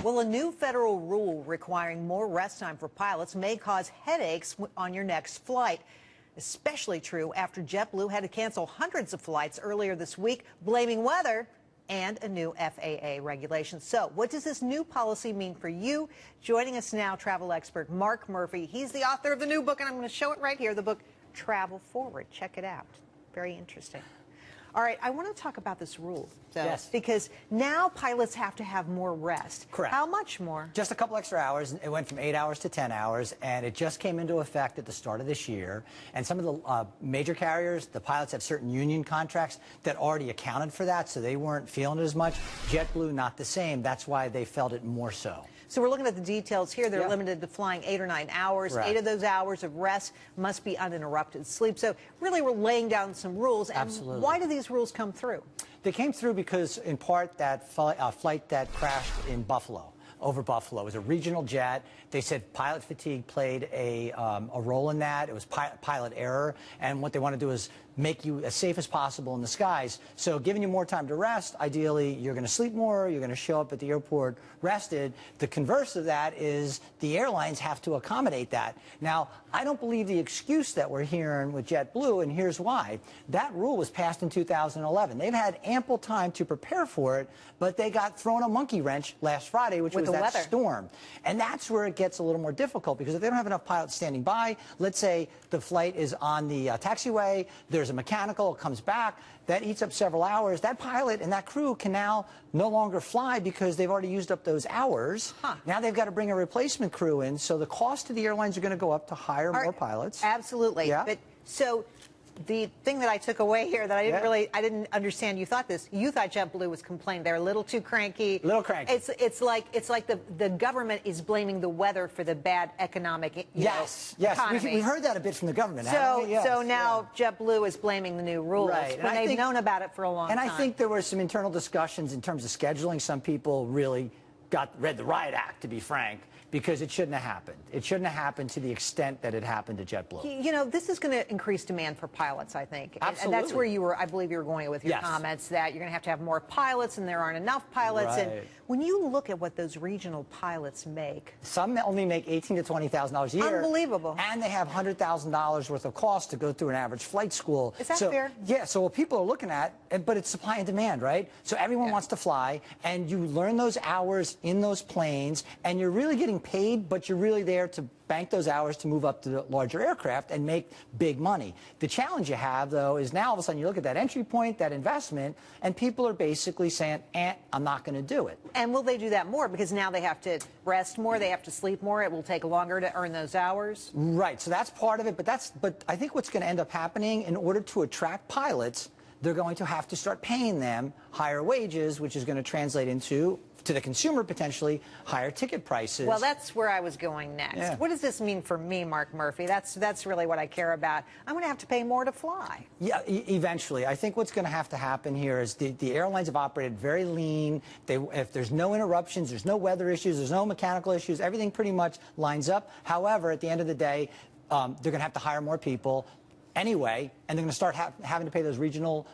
Well, a new federal rule requiring more rest time for pilots may cause headaches on your next flight. Especially true after JetBlue had to cancel hundreds of flights earlier this week, blaming weather and a new FAA regulation. So what does this new policy mean for you? Joining us now, travel expert Mark Murphy. He's the author of the new book, and I'm going to show it right here, the book Travel Forward. Check it out. Very interesting. All right, I want to talk about this rule, though, yes, because now pilots have to have more rest. Correct. How much more? Just a couple extra hours. It went from 8 hours to 10 hours, and it just came into effect at the start of this year. And some of the major carriers, the pilots have certain union contracts that already accounted for that, so they weren't feeling it as much. JetBlue, not the same. That's why they felt it more so. So we're looking at the details here. They're limited to flying 8 or 9 hours. Right. 8 of those hours of rest must be uninterrupted sleep. So really we're laying down some rules. And absolutely. Why do these rules come through? They came through because, in part, that flight that crashed in Buffalo, over Buffalo, it was a regional jet. They said pilot fatigue played a role in that. It was pilot error, and what they want to do is make you as safe as possible in the skies. So giving you more time to rest, ideally you're going to sleep more, you're going to show up at the airport rested. The converse of that is the airlines have to accommodate that. Now, I don't believe the excuse that we're hearing with JetBlue, and here's why. That rule was passed in 2011. They've had ample time to prepare for it, but they got thrown a monkey wrench last Friday, which was that storm. And that's where it gets a little more difficult, because if they don't have enough pilots standing by, let's say the flight is on the taxiway, there's a mechanical, it comes back, that eats up several hours. That pilot and that crew can now no longer fly because they've already used up those hours. Now they've got to bring a replacement crew in, so the cost to the airlines are going to go up to hire more pilots. Absolutely. Yeah. But so the thing that I took away here that I didn't understand, you thought JetBlue was complaining they're a little too cranky. Little cranky. It's like the government is blaming the weather for the bad economic economy. We've heard that a bit from the government. So now JetBlue is blaming the new rules when they've known about it for a long time. And I think there were some internal discussions in terms of scheduling. Some people really read the riot act, to be frank, because it shouldn't have happened. It shouldn't have happened to the extent that it happened to JetBlue. You know, this is going to increase demand for pilots, I think. Absolutely. And that's where I believe you were going with your comments, that you're going to have more pilots and there aren't enough pilots. Right. And when you look at what those regional pilots make. Some only make $18,000 to $20,000 a year. Unbelievable. And they have $100,000 worth of cost to go through an average flight school. Is that fair? Yeah, so what people are looking at, but it's supply and demand, right? So everyone wants to fly, and you learn those hours in those planes, and you're really getting paid, but you're really there to bank those hours to move up to the larger aircraft and make big money. The challenge you have, though, is now all of a sudden you look at that entry point, that investment, and people are basically saying, I'm not going to do it. And will they do that more? Because now they have to rest more, they have to sleep more, it will take longer to earn those hours? Right, so that's part of it, but I think what's going to end up happening, in order to attract pilots, they're going to have to start paying them higher wages, which is going to translate into, to the consumer, potentially higher ticket prices. Well, that's where I was going next. Yeah. What does this mean for me, Mark Murphy? That's really what I care about. I'm going to have to pay more to fly. Yeah, eventually. I think what's going to have to happen here is the airlines have operated very lean. If there's no interruptions, there's no weather issues, there's no mechanical issues, everything pretty much lines up. However, at the end of the day, they're going to have to hire more people anyway, and they're going to start having to pay those regional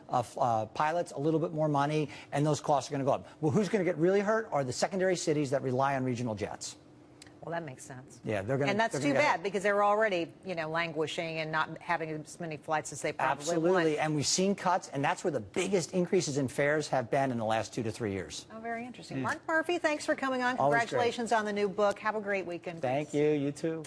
pilots a little bit more money, and those costs are going to go up. Well, who's going to get really hurt are the secondary cities that rely on regional jets. Well, that makes sense. Yeah, they're going to. And that's too bad, because they're already, languishing and not having as many flights as they probably Absolutely, want. and we've seen cuts, and that's where the biggest increases in fares have been in the last 2 to 3 years. Oh, very interesting. Mark Murphy, thanks for coming on. Always Congratulations on the new book. Have a great weekend. Thank you. You too.